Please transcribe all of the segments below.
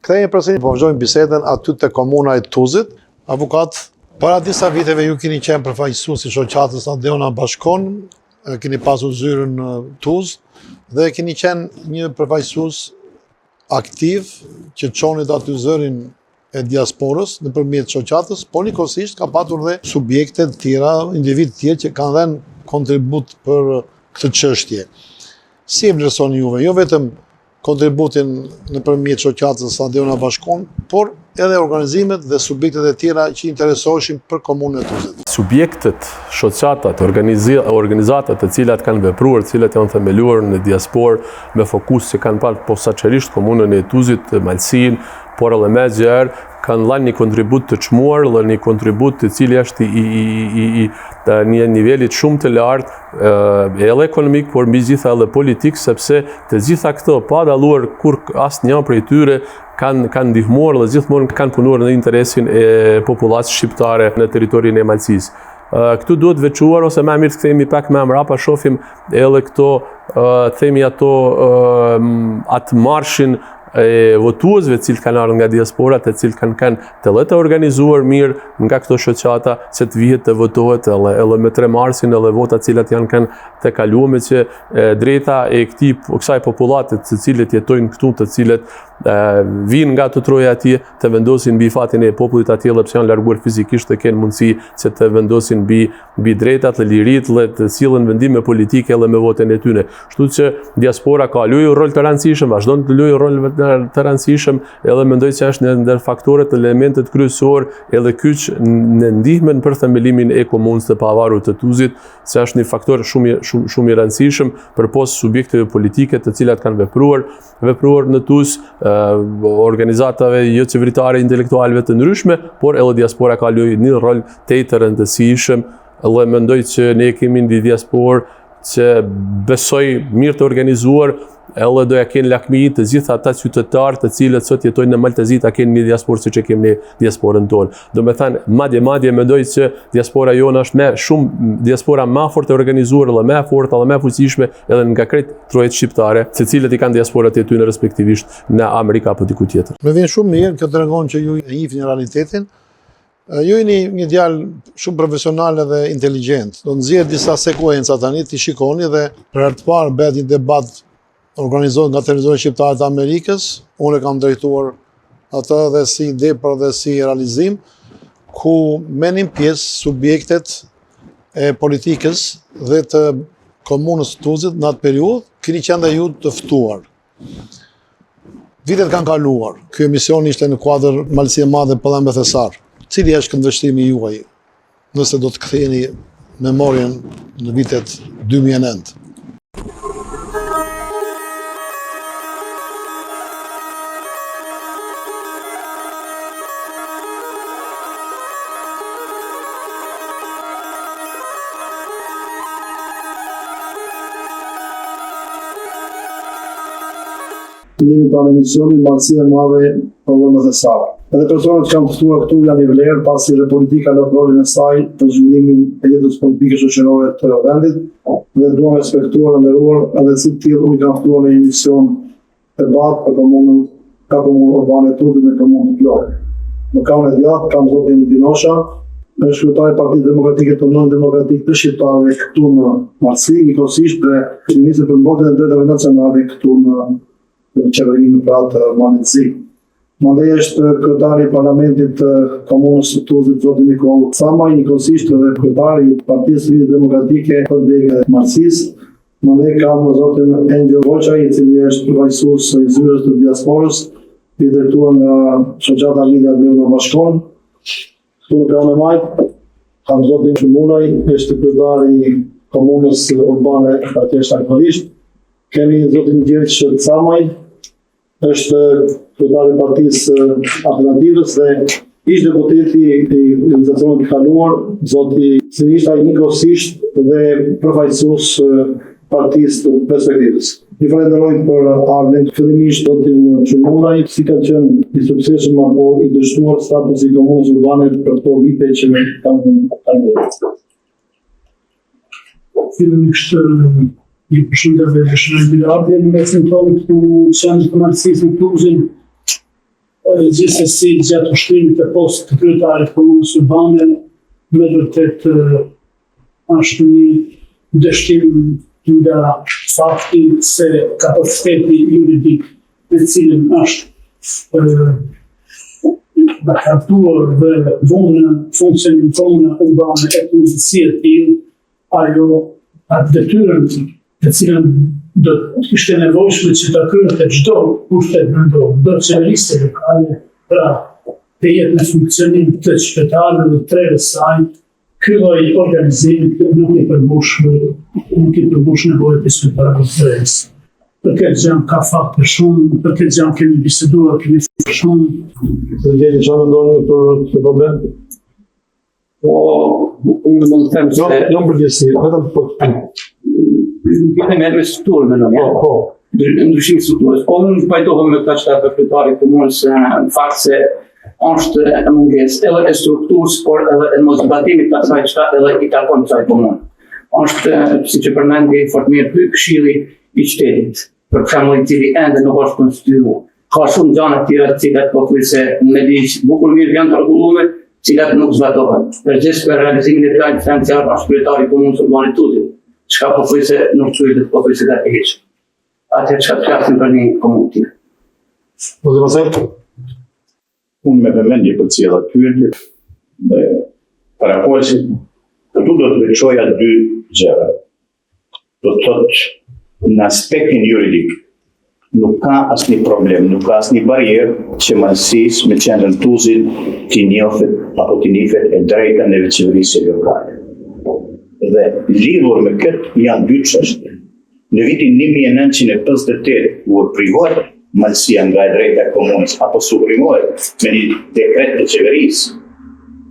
Kthehemi përsëri, po vazhdojmë bisedën aty te komuna e Tuzit. Avokat, para disa viteve ju keni qenë përfaqësues i shoqatës Adeona Bashkon, keni pasur zyrën në Tuz dhe keni qenë një përfaqësues aktiv që çonit aty zërin e diasporës nëpërmjet shoqatës, por njëkohësisht ka patur dhe subjekte të tjera, individ të tjerë që kanë dhënë kontribut për këtë çështje. Si e vlerësoni juve, jo vetëm kontributin nëpërmjet shoqatës Adeona Bashkon, por edhe organizimet dhe subjektet e tjera që interesoheshin për komunën e Tuzit. Subjektet, shoqatat, organizatat të cilat kanë vepruar, të cilat janë themeluar në diasporë me fokus që kanë parë posaçërisht komunën e Tuzit, Malsin, por edhe me gjerë, kanë dhënë një kontribut të çmuar, dhe një kontribut i cili është i një nivelit shumë të lartë, edhe ekonomik, por mbi gjitha edhe politik, sepse të gjitha këto pa dalluar kur asnjë prej tyre kanë ndihmuar dhe gjithmonë kanë punuar në interesin e popullatës shqiptare në territorin e Malsisë. Këtu duhet veçuar, ose më mirë të kthehemi pak më mbrapa, shohim edhe këto, themi ato, atë marshin e votuesve të cilët kanë ardhur nga diaspora, të cilët kanë të letë organizuar mirë nga këto shoqata, se të vihet të votohet edhe me 3 marsin, edhe vota të cilat kanë të kaluame, që drejta e kësaj popullate të cilët jetojnë këtu, të cilët vinë nga të troja atje, të vendosin mbi fatin e popullit atje, dhe pse janë larguar fizikisht, të kenë mundësi që të vendosin mbi drejtat dhe lirit, dhe të sillen vendime politike edhe me votën e tyre. Kështu që diaspora ka luajtur rol të rëndësishëm, vazhdon të luajë rol të rëndësishëm, edhe mendoj që është një ndër faktorët, elementet kryesor edhe kyç në ndihmën për themelimin e komunës të pavarur të Tuzit, se është një faktor shumë i rëndësishëm përpos subjekteve politike të cilat kanë vepruar në Tuz, organizatave jo qeveritare, intelektualëve të ndryshme, por edhe diaspora ka luajtur një rol të rëndësishëm, dhe mendoj që ne kemi një diasporë që besoj mirë të organizuar, edhe doja kenë lakmi të gjitha ata qytetarë të cilët sot jetojnë në Maltezi ta kenë një diasporë siç e kemi ne diasporën tonë. Do me thënë, madje mendoj që diaspora jonë është diaspora më fort e organizuar dhe më fortë dhe më fuqishme edhe nga krejt trojet shqiptare, të cilët i kanë diasporat e tyre respektivisht në Amerikë apo diku tjetër. Më vjen shumë mirë, kjo tregon që ju e njihni realitetin. Ju jeni një djalë shumë profesional dhe inteligjent. Do nxjerr disa sekuenca tani ti shikoni dhe për herë të parë bëhet një debat organizohet nga televizori shqiptar të Amerikës. Unë e kam drejtuar atë dhe si ide për dhe si realizim, ku merrin pjesë subjektet e politikës dhe të komunës të Tuzit në atë periudhë, keni qenë dhe ju të ftuar. Vitet kanë kaluar. Ky emision ishte në kuadër Malësie e Madhe Pëllëmbe Thesar. Cili është këndvështrimi juaj nëse do të ktheheni memorien në vitet 2009? Jemi pra në emisionin Malësie e Madhe Pëllëmbe Thesar. Edhe personat që kanë ftuar këtu janë i vlerë, pasi dhe politika në rolin e saj për zhvillimin e jetës politike shoqërore të vendit, dhe duam respektuar, nderuar, edhe si të tillë u kanë ftuar në emision debat për komunën urbane e Tuzit me komunën Florë. Në kamën e djathtë kam zotin Dinosha, është kryetari i Partisë Demokratike të Union Demokratike të Shqiptarëve këtu në Malsi, njëkohësisht dhe ministri për mbrojtjen e drejtave nacionale këtu në qeverinë të Malsi. Mandej është kryetari i parlamentit të komunës së Tuzit, zoti Nikol Samaj, njëkohësisht edhe kryetari i Partisë Lidhje Demokratike për degën e Malsisë. Mandej kam zotin Angel Voçaj, i cili është përfaqësues i zyrës të diasporës, i drejtuar nga shoqata Lidhja Adeona Bashkon. Këtu në planë e majtë, kam zotin Shumulaj, është kryetari i komunës urbane atje aktualisht. Kemi zotin Gjergj Samaj, është kryetari i Partisë Alternativës dhe ish deputeti i legislacionit të kaluar, zoti Sinishta i njëkohësisht dhe përfaqësues Partisë të Perspektivës. Ju falenderoj për ardhmen. Fillimisht zotin Shumulaj, si ka qenë i suksesshëm apo i dështuar statusi i komunës urbane për këto vite që kanë kaluar? Fillimisht i përshëndetje Shënjë Bilardi në mesin tonë këtu qendrë të Malësisë në Tuzin. Gjithsesi gjatë ushtrimit të postit të kryetarit komunës urbane, me vërtet është një dështim nga fakti se kapaciteti juridik me cilin është bashkëtuar dhe funksionin komunë urbane e Tuzit e tillë, ajo atë detyrën të cilën do të ishte nevojshme që ta kryente çdo pushtet vendor, do qeverisë lokale, pra të jetë në funksionim të qytetarëve dhe tregës saj. Ky lloj organizimi nuk i përmbush nevojat e qytetarëve të tregës. Për këtë gjë ka fakte shumë, për këtë gjë kemi biseduar, kemi folur shumë. Të gjeni çfarë mendoni për këtë problem? Po, unë mund të them se Jo përgjithësi, vetëm për me strukturë mendon, ja. Po. Ndryshimi i strukturës. Po unë pajtohem me këtë çfarë kryetari i komunës në fakt se është e mungesë edhe e strukturës, por edhe e motivatimit të asaj çfarë edhe i takon kësaj komune. Është, siç e përmendi fort mirë ky këshilli i qytetit, për shembull i cili ende nuk është konstituuar. Ka shumë gjëra të tjera të cilat pothuajse me ligj bukur mirë janë të rregulluar, të cilat nuk zbatohen. Përgjithësisht për realizimin e planit financiar është kryetari i komunës urbane Tuzit, çka pothuajse nuk quhet pothuajse dha hiç. Atë çka flasim për një komunë tjetër. Po dhe pastaj unë me vëmendje për cilat pyetje dhe parakohesit, këtu do të veçoja dy gjëra. Do të thotë në aspektin juridik nuk ka asnjë problem, nuk ka asnjë barierë që Malësisë me qendrën Tuzit t'i njohet apo t'i njihet e drejta në qeverisë lokale. Dhe lidhur me këtë janë dy çështje. Në vitin 1958 u privohet Malësia nga e drejta e komunës apo suprimohet me një dekret të qeverisë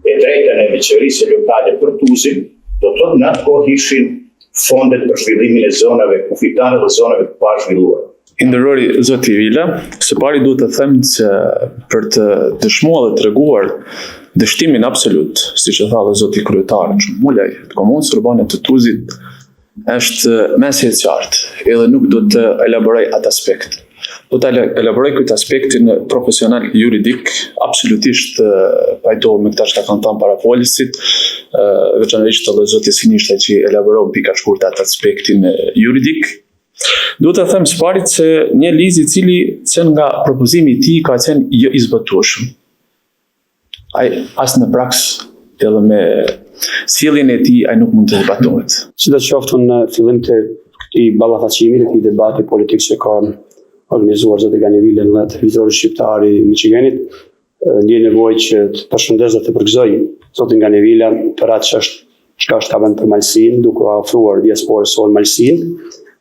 e drejta në qeverisë lokale për Tuzin, do të thotë në atë kohë ishin fondet për zhvillimin e zonave kufitare dhe zonave të pazhvilluara. I nderori zoti Vila, së pari duhet të them se për të dëshmuar dhe treguar dështimin absolut, siç e tha dhe zoti kryetar Mulaj, të komunës urbane të Tuzit, është mesi e qartë, edhe nuk do të elaboroj atë aspekt. Do të elaboroj këtë aspektin profesional juridik, absolutisht pajtohem me këta që kanë thënë parafolësit, veçanërisht edhe zoti Sinishta që elaboroi pika shkurt atë aspektin juridik. Duhet të them së parit se një ligj i cili që nga propozimi i tij ka qenë jo i zbatueshëm. Ai as në praks edhe me sjelljen e tij ai nuk mund të zbatohet. Sidoqoftë në fillim të këtij ballafaqimit, të këtij debati politik që ka organizuar zoti Ganjevile në televizorin shqiptar i Michiganit, ndjej nevojë që të përshëndes dhe të përgëzoj zotin Ganjevile për atë çka është ka vend për Malësinë, duke ofruar diasporës sonë Malësinë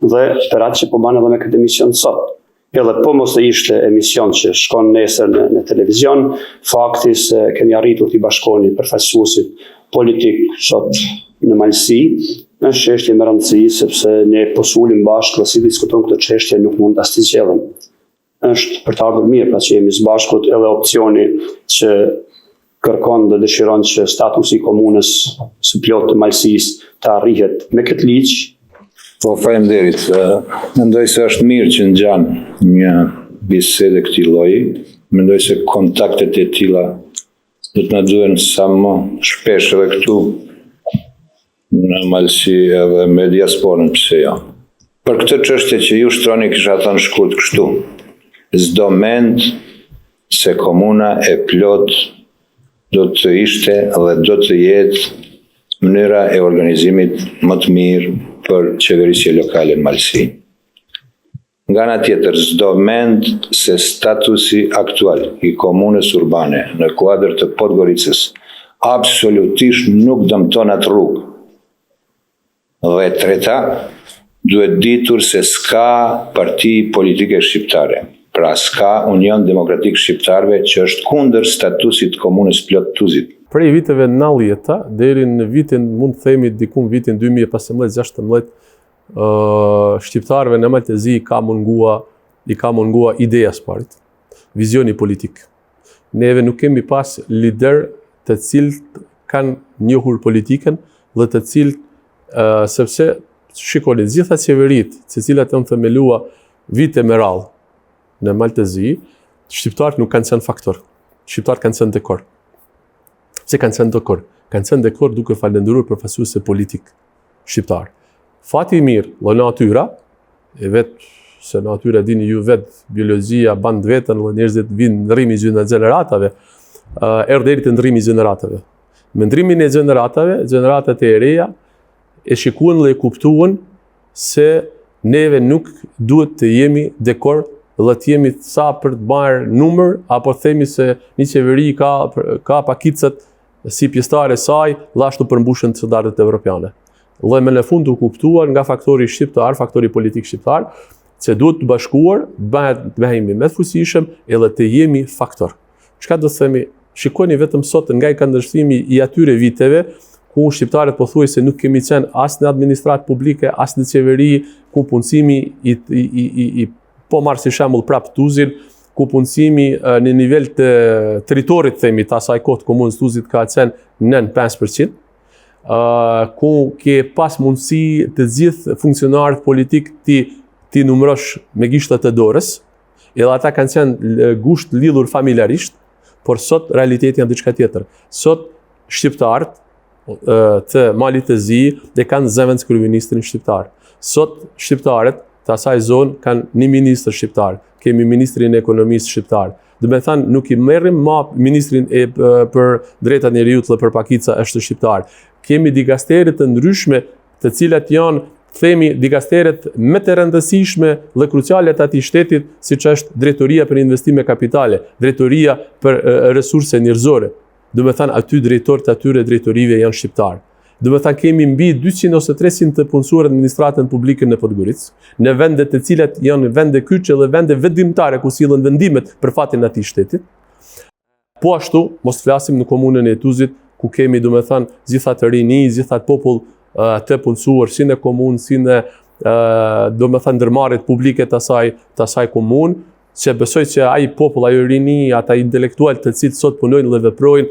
dhe për atë që po bën edhe me këtë emision sot. Edhe po mos të ishte emision që shkon nesër në televizion, fakti se kemi arritur t'i bashkoni përfaqësuesit politik sot në Malësi, është çështje me rëndësi sepse ne po sulim bashkë dhe si diskutojmë këtë çështje nuk mund ta zgjidhim. Është për të ardhur mirë pra që jemi së bashkut edhe opsioni që kërkon dhe dëshiron që statusi i komunës së plotë të Malësisë të arrihet me këtë ligj. Po, faleminderit. Mendoj se është mirë që ngjan një bisedë këtij lloji. Mendoj se kontaktet e tilla do të na duhen sa më shpesh edhe këtu në Malësi edhe me diasporën, pse jo. Për këtë çështje që ju shtroni kisha thënë shkurt kështu. S'do mend se komuna e plot do të ishte dhe do të jetë mënyra e organizimit më të mirë për qeverisje lokale në Malësi. Nga ana tjetër, s'do mend se statusi aktual i komunës urbane në kuadër të Podgoricës absolutisht nuk dëmton atë rrugë. Dhe treta, duhet ditur se s'ka parti politike shqiptare, pra s'ka Union Demokratik Shqiptarëve që është kundër statusit komunës plot Tuzit. Prej viteve 90-ta deri në vitin, mund të themi diku vitin 2015-16, shqiptarëve në Maltezi i ka mungua ideja së parit, vizioni politik. Neve nuk kemi pas lider të cilët kanë njohur politikën dhe të cilët sepse shikoni gjitha qeverit, se cilat janë themelua vite me radhë në Maltezi, shqiptarët nuk kanë qenë faktor. Shqiptarët kanë qenë dekor. Pse kanë qenë dekor? Kanë qenë dekor duke falendëruar përfaqësuesve politik shqiptar. Fati i mirë, dhe natyra, e vetë se natyra dini ju vetë, biologjia ban vetën dhe njerëzit vinë ndrrimi i gjeneratave, erdhi deri te ndrrimi i gjeneratave. Me ndrimin e gjeneratat e reja e shikuan dhe e kuptuan se neve nuk duhet të jemi dekor dhe të jemi sa për të marrë numër, apo themi se një qeveri ka pakicat si pjesëtare e saj dhe ashtu përmbushën standardet evropiane. Dhe me në fund të kuptuar nga faktori shqiptar, faktori politik shqiptar, se duhet të bashkuar, bëhemi me të fuqishëm edhe të jemi faktor. Çka do të themi? Shikoni vetëm sot nga i këndvështrimi i atyre viteve, ku shqiptarët pothuajse nuk kemi qenë as në administratë publike, as në qeveri, ku punësimi po marr si shembull prap Tuzin, ku punësimi në nivel të territorit, themi, të asaj kohë të komunës Tuzit ka qenë nën 5%, ku ke pas mundësi të gjithë funksionarët politik ti numërosh me gishtat e dorës, edhe ata kanë qenë gusht lidhur familjarisht, por sot realiteti janë diçka tjetër. Sot shqiptarët të Malit të Zi dhe kanë zëvendës kryeministrin shqiptar. Sot shqiptarët të asaj zonë kanë një ministër shqiptar, kemi ministrin e ekonomisë shqiptar. Dhe me thënë, nuk i merrim ma ministrin për drejtat njerëzit dhe për pakica është shqiptar. Kemi dikasteret të ndryshme të cilat janë, themi, dikasteret më të rëndësishme dhe kruciale të atij shtetit, siç është drejtoria për investime kapitale, drejtoria për resurse njerëzore. Do me thënë, aty drejtorët atyre drejtorive janë shqiptarë. Do me thënë, kemi mbi 200 ose 300 të punësuar administratën publike në Podgoricë, në vende të cilat janë vende kyçe dhe vende vendimtare ku sillen vendimet për fatin e atij shtetit. Po ashtu, mos flasim në komunën e Tuzit, ku kemi, do me thënë, gjithat rini, gjithat popull të punësuar si në komunë, si në do me thënë ndërmarrjet publike të asaj komunë, që besoj që ai popull, ajo rini, ata intelektual të cilët sot punojnë dhe veprojnë,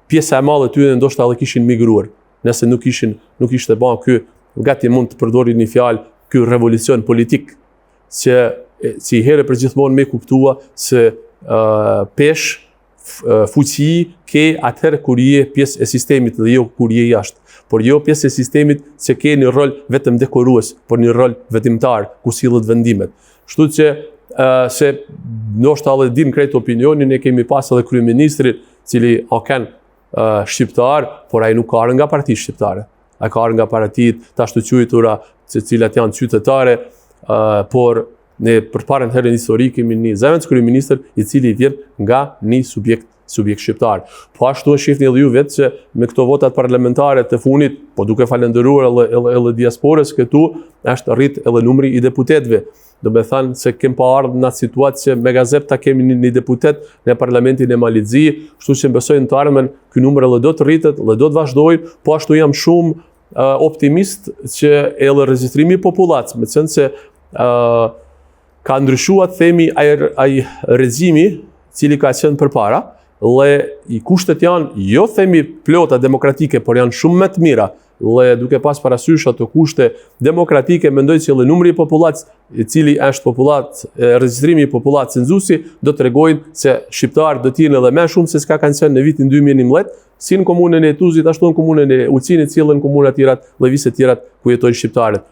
pjesa e madhe tyre ndoshta edhe kishin migruar. Nëse nuk ishte bën ky, gati mund të përdori një fjalë, ky revolucion politik, që si herë për gjithmonë me kuptua se pesh fuqi ke atëherë kur je pjesë e sistemit dhe jo kur je jashtë. Por jo pjesë e sistemit që ke një rol vetëm dekorues, por një rol vendimtar ku sillet vendimet. Kështu që se ndoshta edhe din krejt opinionin, e kemi pas edhe kryeministrin, cili kanë shqiptar, por ai nuk ka nga parti shqiptare. Ai ka nga partitë të ashtu quajtura, të cilat janë qytetare, por ne përpara herën historike kemi një zëvendës kryeministër i cili vjen nga një subjekt shqiptar. Po ashtu e shihni edhe ju vetë që me këto votat parlamentare të fundit, po duke falendëruar edhe diasporës këtu, është rrit edhe numri i deputetëve. Do me thënë se kem pa ardhur në atë situatë që me gazep ta kemi një deputet në parlamentin e Malit të Zi, kështu që besoj në të ardhmen ky numër edhe do të rritet dhe do të vazhdojë, po ashtu jam shumë optimist që edhe regjistrimi i popullatës, me qenë se ka ndryshuar, themi, ai regjimi cili ka qenë përpara, dhe i kushtet janë, jo themi plota demokratike, por janë shumë më të mira, dhe duke pas parasysh ato kushte demokratike, mendoj që edhe numri i popullatës, i cili është regjistrimi i popullatës censusi, do të tregojnë se shqiptarë do të jenë edhe më shumë se çka kanë qenë në vitin 2011, si në komunën e Tuzit, ashtu në komunën e Ulcinit, si edhe në komuna të tjera dhe vise të tjera ku jetojnë shqiptarët.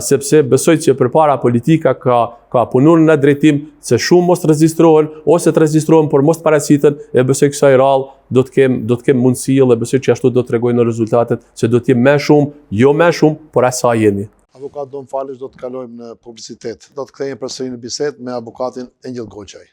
Sepse besoj që përpara politika ka punuar në drejtim se shumë mos të regjistrohen, ose të regjistrohen por mos të paraqiten, e besoj kësaj rrallë do të kem mundësi dhe besoj që ashtu do të tregojnë rezultatet, se do të jem më shumë, jo më shumë, por aq sa jemi. Avokat, do më falësh, do të kalojmë në publicitet. Do të kthehemi përsëri në bisedë me avokatin Engjell Goçaj.